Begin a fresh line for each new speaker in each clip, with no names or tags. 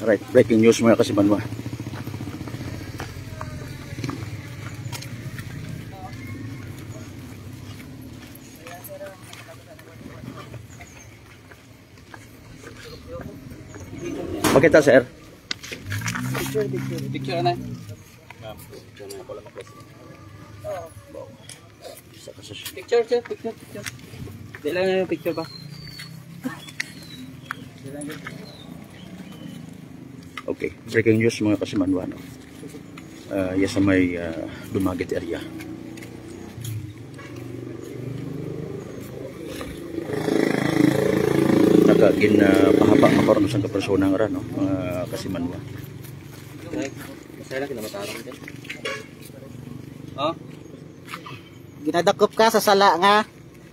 Alright, breaking news mga kasimanwa. Pakita sir.
Picture na. Picture sir, picture. Di lang yung picture ba?
Okay, breaking news mga kasimanwa. Yes, sa may Dumaguete area. Nakagin pahaba makaroon sa kapersona nga no, mga kasimanwa.
Masaya lang kinamatarang din. Oh?
Ginadakop ka sa sala nga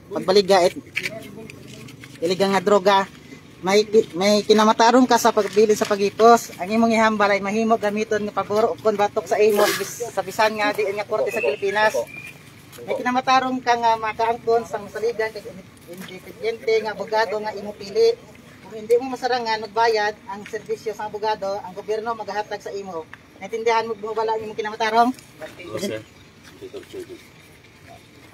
pagbaliga iligang nga droga. May kinamatarong ka sa pagbilin sa pagipos. Ang imong ihambal ay mahimo gamiton nga pabor kon batok sa imo sa bisan nga di nga korte sa Pilipinas. May kinamatarong ka nga makaangkon sa masaligan kay independyente nga abogado nga imo pili. Kung hindi mo masarangan magbayad ang serbisyo sa abogado, ang gobyerno maghahatag sa imo. Naintindihan mo bala ang imong kinamatarong?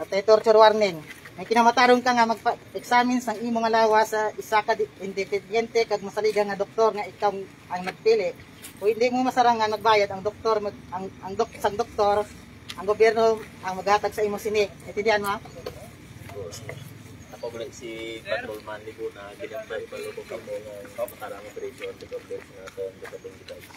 At ay torture warning. May kinamatarong ka nga magpa-examine sang imo nga lawa sa isa ka independyente kag masaligan nga doktor nga ikaw ang nagpili. Kung hindi mo masarangan magbayad ang doktor sang doktor, ang gobyerno ang maghatag sa imo sini. Naintindihan mo?
Ako ulit si Patrolman Ligo na ginambay balubog ako ng patarang operation to complete natin the device.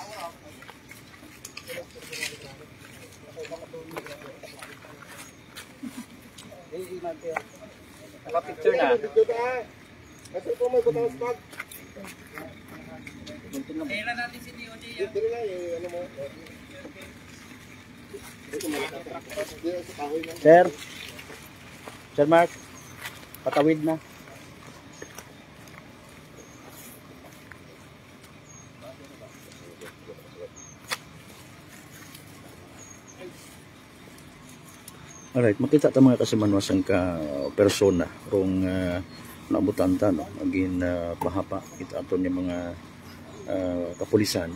Naka-picture na.
Kasi po may butang spot.
Kailan natin si DOJ yan?
Dito lang ano mo.
Sir. Sir Mark. Patawid na. Alright, makita ta mga kasimanwasan ka persona rong naabutan ta no, maging pahapa kita aton yung mga kapulisan.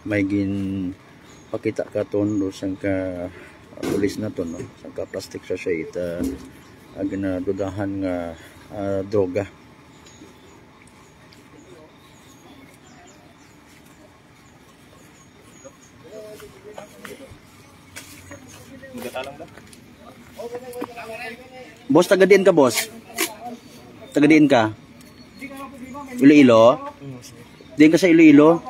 May gin pakita ka ton do sang ka pulis na ton no, sang ka plastic sachet ginadudahan nga droga. Boss, tagadiin ka, boss? Tagadiin ka? Iloilo? Diin ka sa Iloilo?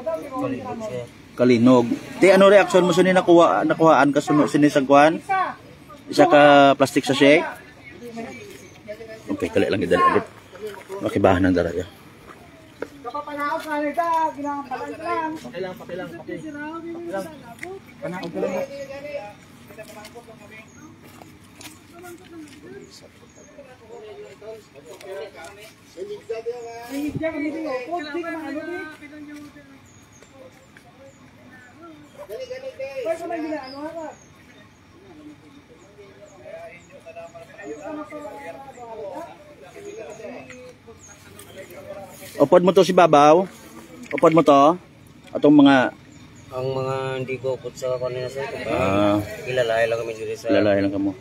Kalinog. Di, ano reaksyon mo suni nakuhaan ka sinisagwan? Isa ka plastic sachet? Okay, kali lang idali ulit. Makibahan ng daraya.
Kapapanaog ka nila, ginagampalan lang.
Pakilang.
Panaog ka lang.
Upod mo to si Babaw? Upod mo to? Atong mga
Ang mga hindi ko upot sa kanina sa ito. Kilalahay lang kami dito sa...
Kilalahay lang kamo.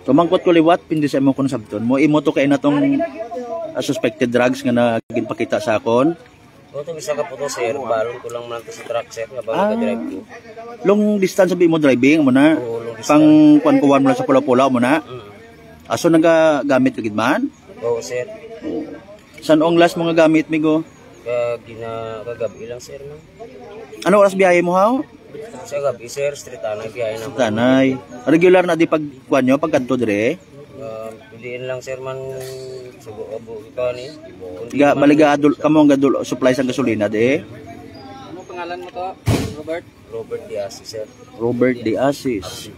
Tumangkot ko liwat, pindi sa imong konsabton mo. Imo to kay na tong suspected drugs nga naginpakita sa akon.
O, itong isa ka po to, sir. Balon ko lang man ito sa truck, sir. Habang nag-drive ko.
Long distance sabi mo driving mo na.
Oo, long distance.
Pang kuan-kuan mo lang sa pula-pula mo na. Aso nagagamit kagid man?
Oo, sir.
San ong last mga gamit migo?
Kagabi lang, sir. No?
Ano oras biyahe mo haw?
Sa gabi, sir. Street tanay, biyahe naman.
Tanay. Regular na di pagkuan nyo, pagkanto dire?
Piliin lang, sir, man subo-abo ikaw ni.
Baliga kamo ang gadul supply sa gasolina di?
Ano pangalan mo to? Robert?
Robert Diaz, sir.
Robert De Asis.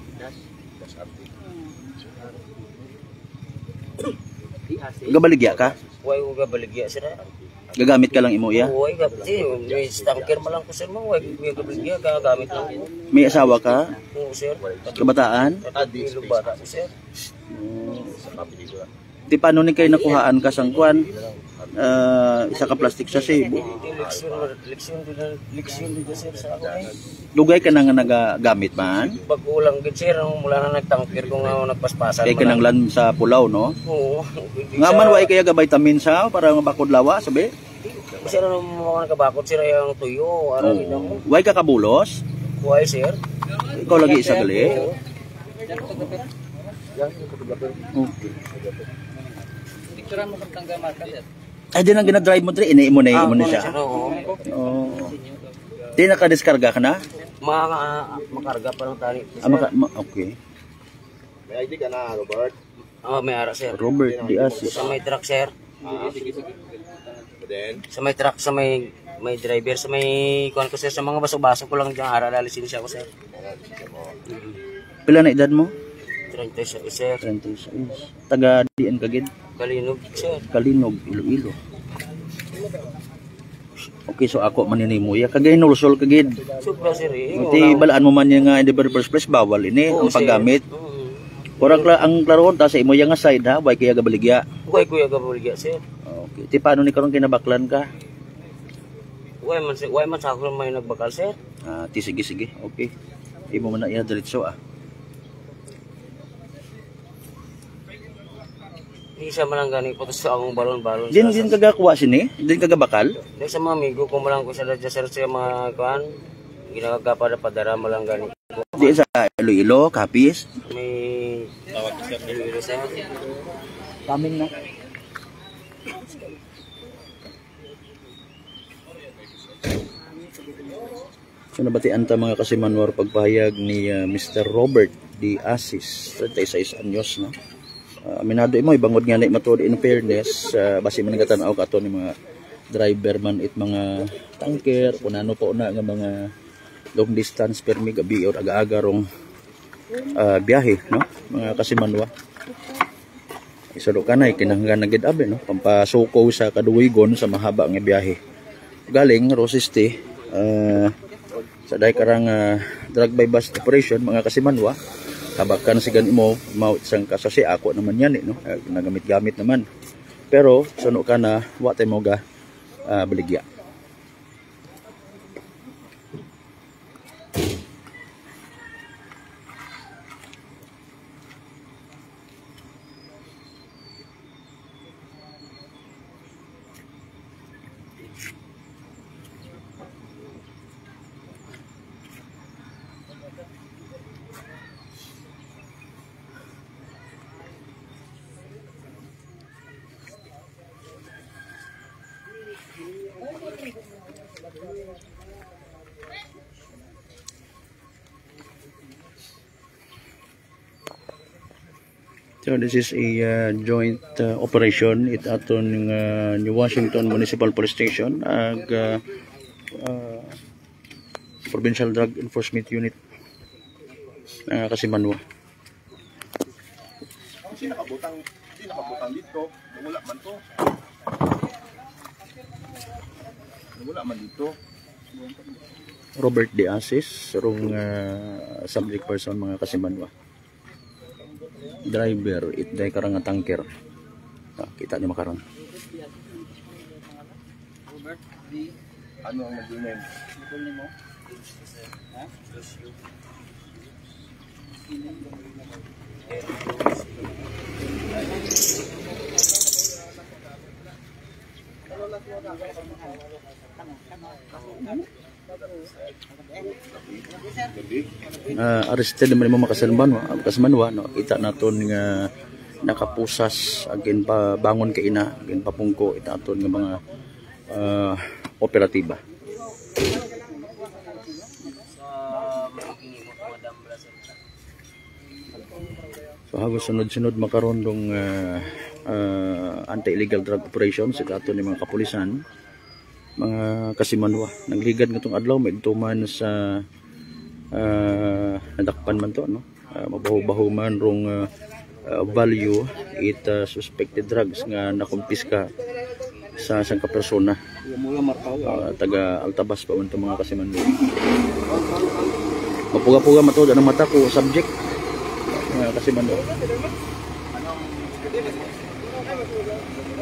Gabaligya ka?
Huwag ko gabaligya, sir.
Gagamit ka lang imo ya?
Huwag may stanker mo lang ko, sir. Huwag gabaligya, gagamit lang ko.
May asawa ka?
Oo, sir.
Kabataan?
Ilog bata ko, sir.
Di paano ni kayo nakuhaan ka sang kuan? Isa ka plastic sa Cebu.
Leksyon dito sir sa ako eh.
Dugay ka na nga nagagamit man.
Pag ulang gid sir, mula na nagtangkir ko nga nagpaspasan.
Kay kanang lan sa Pulaw, no?
Oo.
Nga man wa kaya ga vitamin sa para mabakod lawa, sabi?
Sir, ano mo nakabakot sir yung tuyo, ara gid mo.
Way ka kabulos?
Kuhay sir.
Ikaw lagi isa gali.
Oo.
Okay.
Picturean mo kung tangga marka sir.
Ay din ang gina-drive mo dre, ini mo na siya.
Oo.
Oh. Di naka-diskarga ka na?
Makarga pa lang tali.
Okay.
May ID ka na, Robert.
May ara sir.
Robert Diaz.
Sa may truck sir.
Sige. Then,
Sa may truck, sa may driver, sa may kuan ko sir, sa mga baso-baso ko lang diyan ara la lisensya ko sir.
Pila na edad mo?
36 sir.
36. Taga diin kagid.
Kalinog sir.
Kalinog, Iloilo. Okay, so ako maninimo ya kagay nulsol kagid.
Supra sir eh.
Ti balaan mo man yung nga in the very first place bawal ini ang paggamit. Kurang ang klaron ta sa imo yang nga side ha, way kaya gabaligya.
Kuya gabuligya sir.
Okay. Ti paano ni karon kinabaklan ka?
Why man sa ako may nagbakal sir?
Ti sige. Okay. Imo man na iya diretso ah.
Isa man lang gani po sa akong balon-balon.
Din kagakuha sini? Din kagabakal?
Dahil sa mga amigo ko malang ko sa dadya sir sa mga kuan. Ginagapada padara malang gani.
Di sa Iloilo, Kapis.
May tawag sir dito sir.
Kaming na. So nabatian ta mga kasimanwar pagpahayag ni Mr. Robert D. Asis, 36 anyos na. Aminado mo ibangod nga na matuod in fairness, basi man nga tan-aw kato ni mga driver man it mga tanker kunano po na nga mga long distance permi gabi or aga-aga rong biyahe no mga kasimanwa. Isuro kanay kinahanglan na gid abi no pampasuko sa kaduwigon sa mahaba nga biyahe. Galing Rosiste sa day karang drug by bus operation mga kasimanwa. Tabakan sigan imo mao isang kasasi ako naman yan no nagamit-gamit naman. Pero suno ka na wa tay mo ga baligya. So this is a joint operation it aton ng New Washington Municipal Police Station ag Provincial Drug Enforcement Unit Kasimanwa.
hindi nakabutang dito. Wala man to. Wala man dito.
Robert D. Asis, rong subject person mga Kasimanwa. Driver, itday karang nga tanker. Kita niyo makaron.
Robert
Ano ang nag-name?
mo? Ha?
Arrested naman mo makasalmanwa no kita naton nga nakapusas agin pa bangon kay ina agin papungko itaton nga mga operatiba. So hagos sunod-sunod makaron dong anti-illegal drug operations sa aton ni mga kapulisan mga Kasimanwa. Nagligad nga tong adlaw may tuman sa nadakpan man to no. Mabaho-baho man rong value it suspected drugs nga nakumpiska sa isang kapersona. Taga Altabas pa man to mga Kasimanwa. Mapuga-puga matod ang mata ko subject mga Kasimanwa.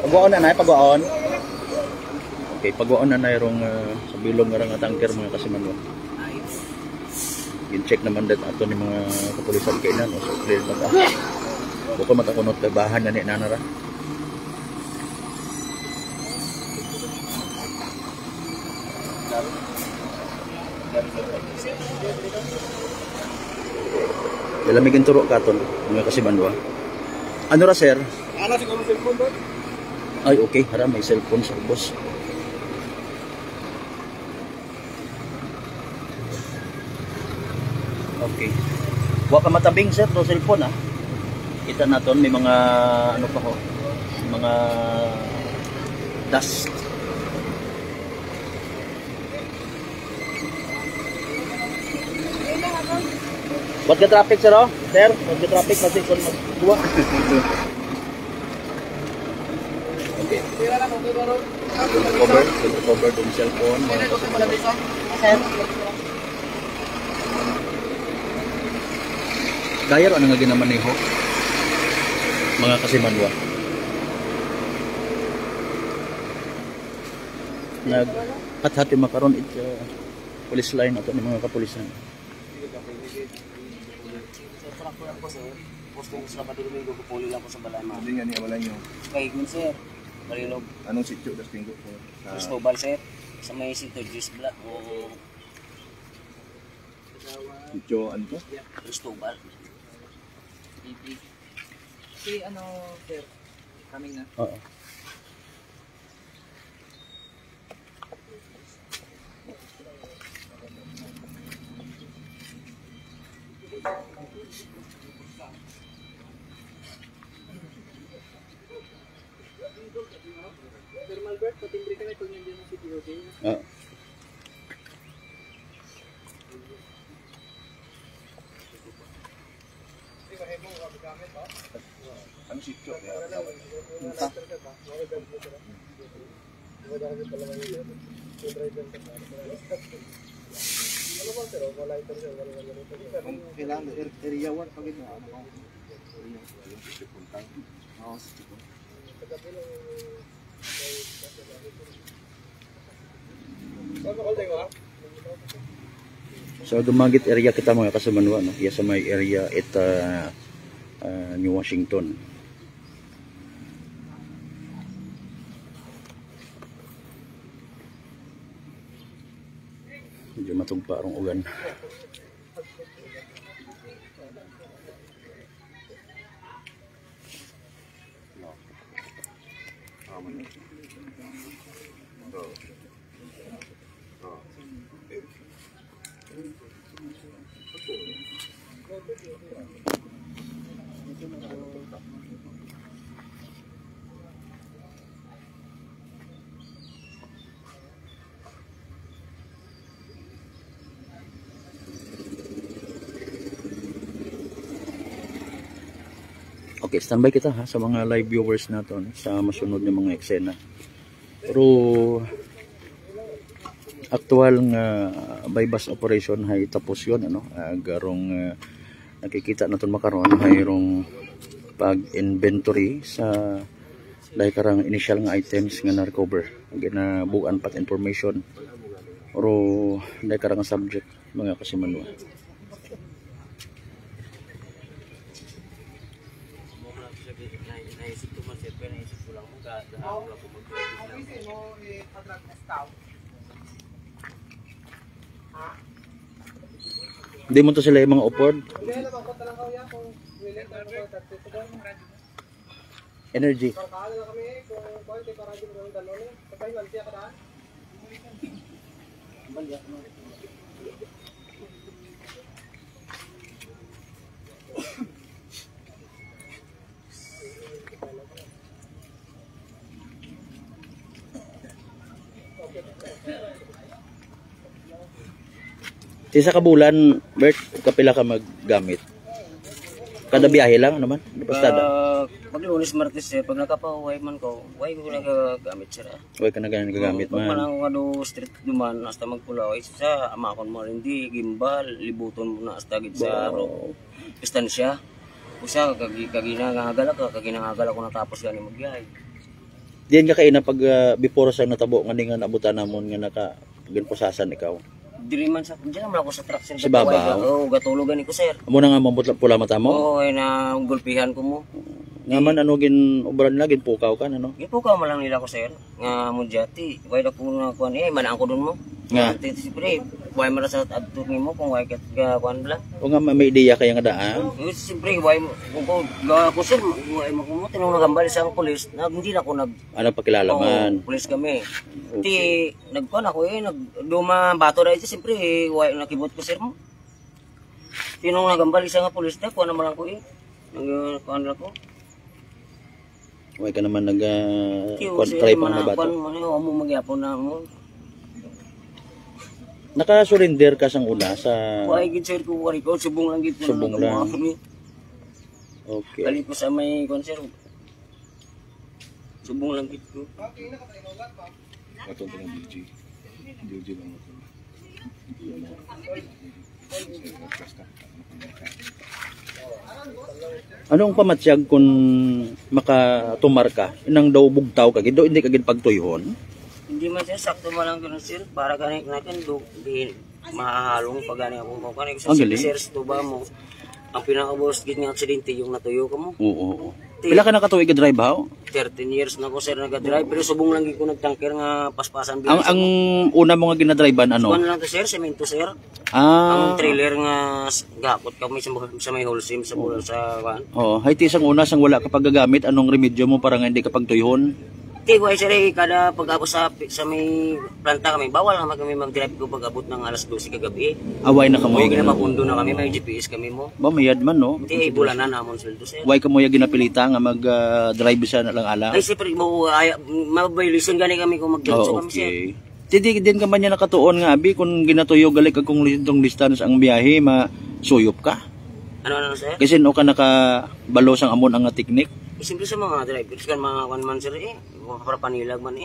Pagwaon na pagwaon. Okay, pagwaon na rong sa bilong nga tanker mga kasimanwa. Gin-check naman dat ato ni mga kapulisan kainan o so clear ba ta. Buko matakunot kay bahan na ni nanara. Dalamigin turo katon mga kasimanwa. Ano ra sir?
Ano siguro cellphone doon?
Ay okay, hara may cellphone sa boss. Okay. Wa ka matabing sir do cellphone ah. Kita naton may mga ano pa ko. Mga dust. What ka traffic sir oh? Sir, what ka traffic kasi kon magduwa. Okay. Cover yung cellphone.
Sir,
Gayar ano nga ginaman ni ho? Mga kasimanwa. Nag-hat-hati makaron it police line ato ni mga kapulisan.
Posting sa Sabado Domingo ko puli lang ko sa balay mga.
Hindi nga niya wala nyo.
Kay gun sir. Marilog.
Anong sityo das tinggo po?
Cristobal sir. Sa may sito Juice Black o
Sityo ano to?
Cristobal.
si ano, sir, coming na.
Oo.
Sir Malbert, patimbre ka na kung nandiyan ang CTOJ.
Oo.
Anong sityo?
Kailangan area 1 pag ito.
So dumagit area kita mga kasumanwa no. Iya sa may area it New Washington. Medyo matugpa rong ugan. Okay, standby kita ha sa mga live viewers naton sa masunod na mga eksena. Pero actual nga bypass operation hay tapos yon ano, garong nakikita naton makaron mayroong pag-inventory sa dahil karang initial nga items nga na-recover. Ginabuan pat information pero dahil karang subject mga kasimanwa.
Naisip ko man sir, pero naisip ko lang kung gahapon lang ko mag-graduate lang.
Hindi mo to sila yung mga upward? Energy. Sa kabulan, Bert, kapila ka maggamit? Kada biyahe lang naman? Pastada?
Pag Lunes, Martes sir, pag nakapahuway man ko, huwag ko nagagamit sir.
Huwag ka na ganyan gagamit
Pag
man.
manang ano street duman, hasta magpulaw, sa amakon mo rin di, gimbal, libuton mo na hasta gid sa distansya. Usa kaginangagala ko natapos gani magbiyahe.
Diyan ka kayo na pag before sa natabo nga nga nabutan namon nga naka ginpusasan ikaw.
Diri man sa diyan naman ako sa truck sir.
Si Babaw?
Oo, gatulugan ko sir.
Amo na nga mambutla pula mata mo.
Oo, ay na gulpihan ko mo.
Nga man ano gin obran na gin pukaw ka ano.
Gipo ka man lang nila ko sir. Nga mudyati, way na ko na kuan manang ko dun mo.
Nga.
Siyempre, way man sa adto nimo kung way kat kuan bla.
O nga may ideya kaya nga daan.
Siyempre, way mo ko ko sir, way mo ko tinong nagambali sa pulis, hindi na ko nag
Ano pakilala man.
pulis kami. Ti nagkuan ako nagduma bato dai siyempre way nakibot ko sir mo. Tinong nagambali sa pulis na kuan naman ako nagkuan ako.
Way ka naman nag
Sir,
try pang na bato.
kuan mo magyapon na mo.
Naka-surrender ka sang una sa
Way gid sir ko wari ko subong lang gid ko
Subong lang. Okay.
Kali ko sa may konser. Subong lang gid ko.
Anong pamatsyag kung makatumar ka? Inang daw bugtaw ka, gido hindi ka gid pagtuyhon.
Hindi man sir sakto man lang ganun sir para kanik natin do di mahalong pag gani ako kanik sa
Ang galing.
sir to ba mo. Ang pinaka-worst gid nga aksidente yung natuyo ka mo.
Oo. Pila ka nakatuig ka drive how?
13 years na ko sir naga-drive pero subong lang gid ko nagtangker nga paspasan bilis.
Ang una mo nga ginadrivean ano?
Kuan lang to sir, semento sir.
Ah.
Ang trailer nga gapot kami sa may wholesale sa bulan sa kuan.
Oh, hay ti sang una sang wala ka paggagamit anong remedyo mo para nga hindi ka pagtuyhon?
Tiway sir kada pag-abot sa may planta kami bawal naman kami mag-drive ko pag-abot ng alas 12 kagabi.
Away na ka mo
Mo
yung
mapundo na kami may GPS kami mo.
Ba mayad man no?
Ti bulanan namon sweldo sir.
Way ka mo yung ginapilita nga mag drive sa lang alang.
Ay siyempre mo mabaylisyon gani kami kung mag-diretso
Oh,
kami sir.
okay. Tidi din ka man niya nakatuon nga abi kung ginatuyo gali kag kung litong distance ang biyahe masuyop ka.
Ano sir?
Kasi no ka nakabalo sang amon ang nga teknik.
Siyempre sa mga drivers kan mga kan man sir para panilag man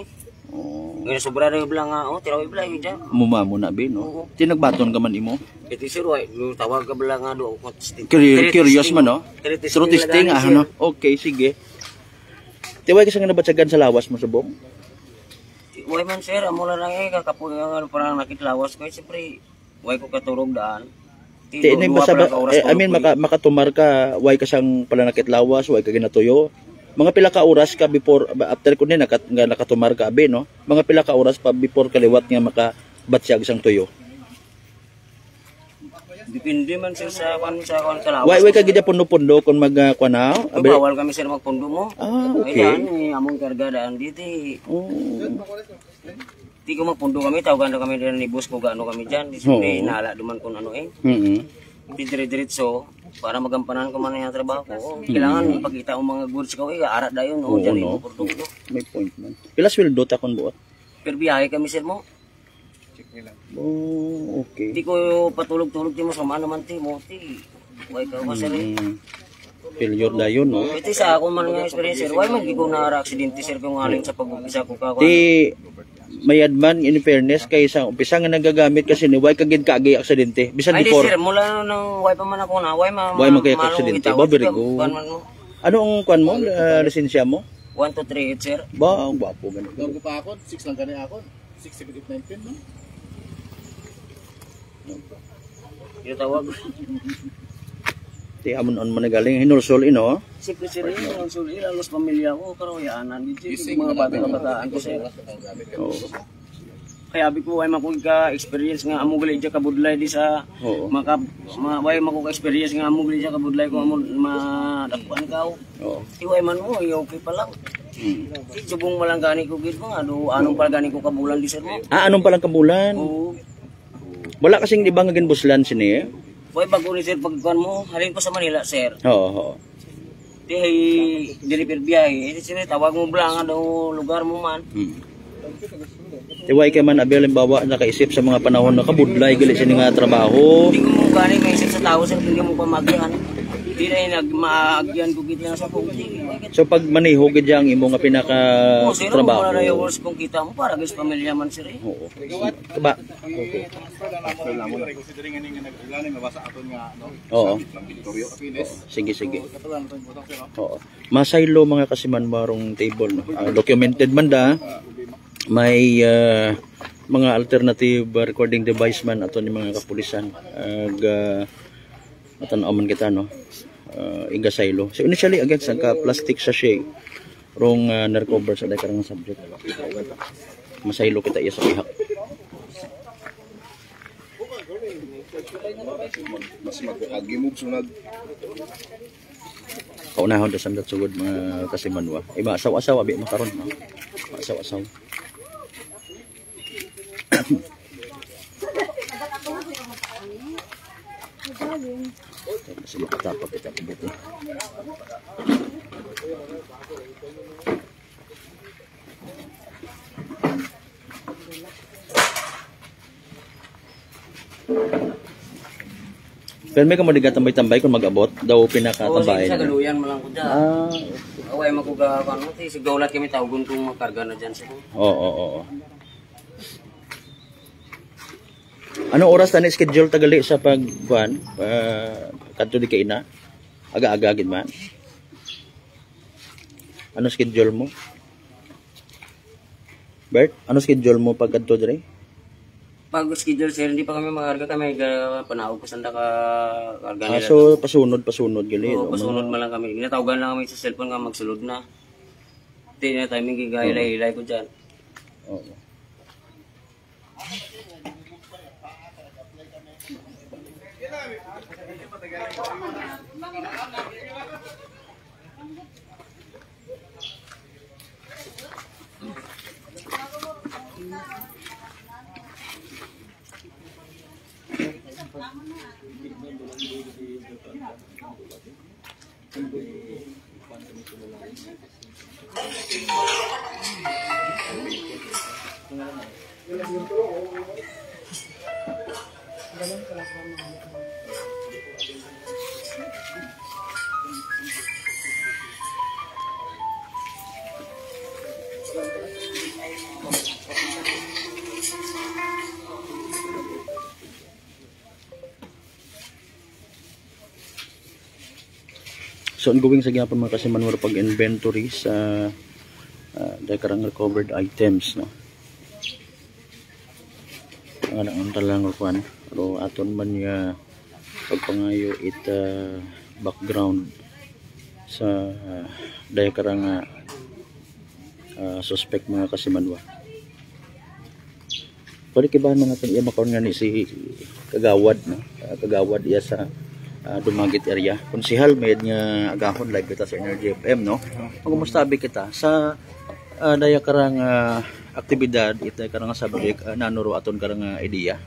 Oh,
Ngayon sobra rin blang tiraway blang dyan.
mumamo na bi no. Tinagbaton ka man imo.
Ito sir way tawag ka blang nga do.
Curious man no. True testing no. Okay, sige. Tiway ka sa nga nabatsagan sa lawas mo subong.
Way man sir, amo lang kakapoy nga parang nakitlawas ko siyempre way ko katurog daan.
Ti ini basta makatumar ka, way ka sang palanakit lawas, way ka ginatuyo. Mga pila ka oras ka before after kun nga nakatumar ka abi no. Mga pila ka oras pa before kaliwat nga makabatsyag sang tuyo.
Depende man sir sa kalawas.
Way ka gid pundo-pundo kun magkuana.
Bawal kami sir magpundo mo.
Ah, okay.
Ayan, among karga daan dito.
Oh.
Di ko magpundo kami, tawagan na kami din ni boss ko gaano kami diyan. Di nala duman kun ano Dire-diretso para magampanan ko man yung trabaho ko. Kailangan ipakita ang mga goods ko ara dayon o diyan no? Produkto.
May point man. Pila sweldo ta kon buot?
Per biyahe kami sir mo.
Oh, okay.
Di ko patulog-tulog ti mo sa mano man ti mo ti. Way ka ba sir?
Failure dayon no.
Ito sa ako man nga experience sir. Way man di ko na aksidente sir kung halin sa pag-umpisa ko ka.
Ti mayad man in fairness kay sa umpisa nga nagagamit kasi ni way kagid kaagi aksidente. Bisan
Ay di
before.
sir, mula nang way pa man ako na, way
kay aksidente. Ba very good. Ano ang kwan mo? Lisensya mo?
1 to 3 sir.
Ba, ang gwapo man.
Gago pa ako, 6 lang gani ako. 6, 7, 8, 9, 10, no?
Yung tawag.
Ti amon on man galing hinulsol ino.
Siyempre sir, yung suli, alos pamilya ko, karoyanan, yung mga bata-bataan ko sir.
Oo.
Kaya abi ko, way makog ka-experience nga amo gali dyan kabudlay di sa way makog ka-experience nga amo gali dyan kabudlay ko amo madakpan ka.
Oo.
Iway man mo, okay pa lang. Subong malang gani ko gid mo nga, anong pala gani ko kabulan di sir mo.
Ah, anong palang kabulan?
Oo.
Wala kasing ibang nga ginbuslan sini.
Way bago ni sir pagkuan mo, halin ko sa Manila sir.
Oo.
Di dili per biyahe, sir tawag mo blang nga daw lugar mo man.
Tiway ka man abi halimbawa nakaisip sa mga panahon na kabudlay gali sini nga trabaho.
Hindi ko mo gani may isip sa tao sir, hindi mo pamagyan. Di na nagmaagyan ko kita sa puti.
So pag maniho gid ang imo nga pinaka
O sir,
trabaho.
para na yung worst kung kita mo para guys pamilya man sir.
Oo. Ba? Okay.
Wala mo na considering ani nga nagulani mabasa aton nga no.
Oo.
Lang Victorio Aquiles.
Sige, sige. Oo. Masaylo mga kasiman marong table no. Documented man da. May mga alternative recording device man ato ni mga kapulisan. Matanaw man kita no. Iga saylo. So initially again sa ka plastic sachet rong na-recover sa karang subject. Masaylo kita iya sa pihak.
Mas mag-agi mo sunod.
Kaunahon da sandat sugod mga kasimanwa. Iba asaw-asaw abi makaron no. Asaw-asaw. Kasi makatapa kita pagdating. Pero may kamaliga tambay-tambay kung mag-abot daw
O
pinakatambay.
sa galuyan mo lang ko dyan. Away makuga kan mo sigawlat kami tawgon kung makarga na dyan sir.
Oo. Anong oras tani schedule tagali sa pagkuan? Kadto di kay ina. Aga-aga gid man. Ano schedule mo? Bert, ano schedule mo pag kadto dire?
Pag schedule sir, hindi pa kami makarga kami panahog ko sanda ka karga nila.
So pasunod gali.
Oo, pasunod man lang kami. Ginatawagan lang kami sa cellphone nga magsulod na. Hindi na timing gigay-hilay ko dyan.
Oo. So ongoing sa gyapon mga kasimanwa pag inventory sa karang recovered items no. Ang talang kuan pero aton man ya pagpangayo it background sa karang suspect mga kasimanwa. Pwede kibahan mga natin iya makaon nga ni si Kagawad no. Kagawad iya sa Dumagit area. Konsihal mayad nga agahon live kita sa Energy FM no. Magumustabi kita sa daya karang aktibidad ita karang subject nanuro aton karang ideya.